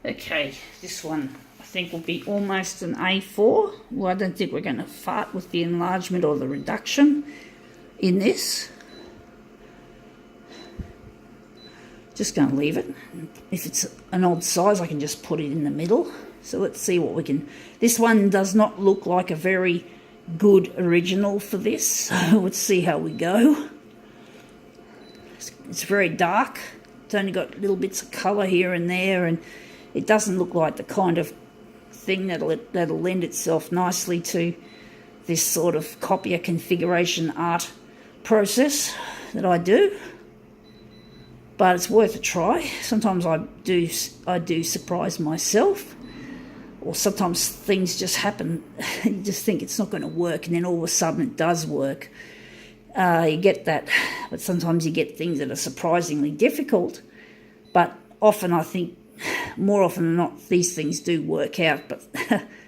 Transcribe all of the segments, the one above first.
Okay, this one I think will be almost an A4. Well, I don't think we're going to fart with the enlargement or the reduction in this. Just going to leave it. If it's an odd size, I can just put it in the middle. So let's see what we can... This one does not look like a very good original for this. So let's see how we go. It's very dark. It's only got little bits of colour here and there, and it doesn't look like the kind of thing that'll lend itself nicely to this sort of copier configuration art process that I do. But it's worth a try. Sometimes I do surprise myself, or sometimes things just happen. You just think it's not going to work, and then all of a sudden it does work. You get that, but sometimes you get things that are surprisingly difficult. But often, I think, more often than not, these things do work out. But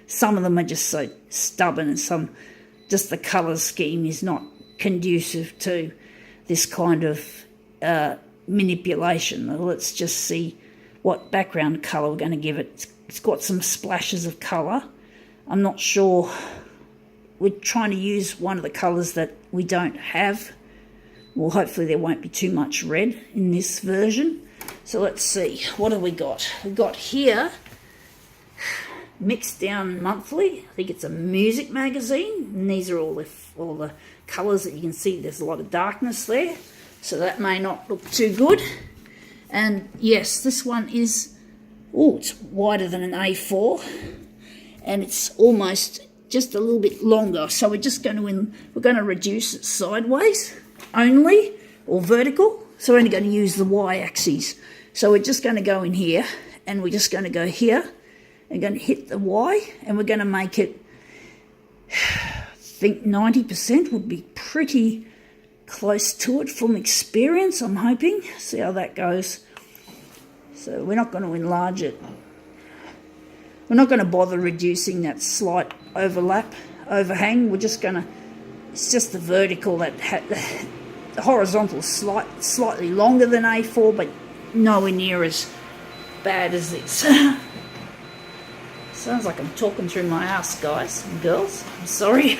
some of them are just so stubborn, and just the colour scheme is not conducive to this kind of manipulation. Let's just see what background colour we're going to give it. It's got some splashes of colour. I'm not sure. We're trying to use one of the colours that we don't have. Well, hopefully there won't be too much red in this version. So let's see. What have we got? We've got here Mixed Down Monthly. I think it's a music magazine. And these are all the colours that you can see. There's a lot of darkness there. So that may not look too good. And yes, this one is... Oh, it's wider than an A4. And it's almost... just a little bit longer, so we're just going to reduce it sideways only, or vertical. So we're only going to use the y-axis. So we're just going to go in here, and we're just going to go here, and going to hit the y, and we're going to make it, I think 90% would be pretty close to it from experience, I'm hoping. See how that goes. So we're not going to enlarge it. We're not going to bother reducing that slight overhang. We're just going to, it's just the vertical that the horizontal is slightly longer than A4, but nowhere near as bad as this. Sounds like I'm talking through my ass, guys and girls. I'm sorry.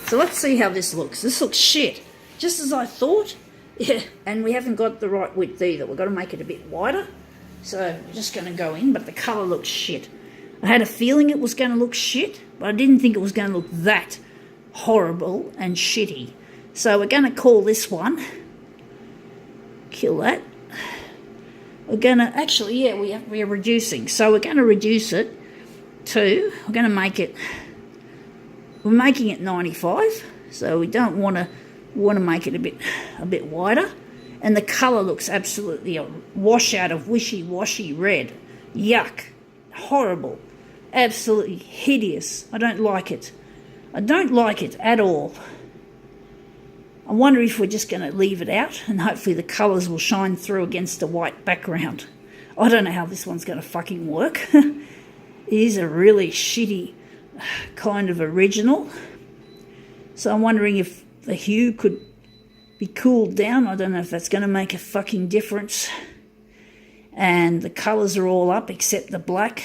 So let's see how this looks. This looks shit. Just as I thought. Yeah, and we haven't got the right width either. We've got to make it a bit wider. So we're just going to go in, but the colour looks shit. I had a feeling it was going to look shit, but I didn't think it was going to look that horrible and shitty. So we're going to call this one, kill that. We're going to, actually, yeah, we are reducing. So we're going to reduce it to, we're going to make it, we're making it 95. So we don't want to make it a bit wider. And the colour looks absolutely a washout of wishy-washy red. Yuck. Horrible. Absolutely hideous. I don't like it. I don't like it at all. I wonder if we're just going to leave it out and hopefully the colours will shine through against a white background. I don't know how this one's going to fucking work. It is a really shitty kind of original. So I'm wondering if the hue could be cooled down. I don't know if that's going to make a fucking difference. And the colours are all up except the black.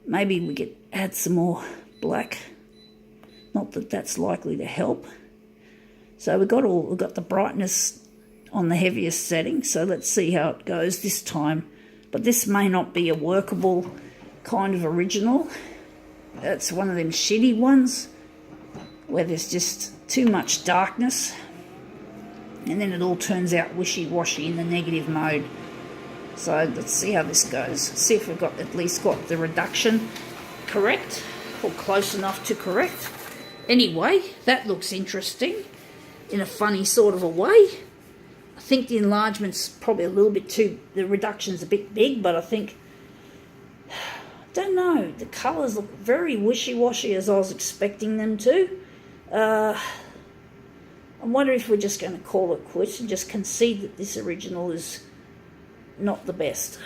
Maybe we could add some more black. Not that that's likely to help. So we've got the brightness on the heaviest setting. So let's see how it goes this time. But this may not be a workable kind of original. That's one of them shitty ones where there's just too much darkness. And then it all turns out wishy-washy in the negative mode. So let's see how this goes. See if we've got at least got the reduction correct, or close enough to correct. Anyway, that looks interesting in a funny sort of a way. I think the enlargement's probably a little bit too, the reduction's a bit big, but I think, I don't know, the colours look very wishy-washy as I was expecting them to. I wonder if we're just going to call it quits and just concede that this original is not the best.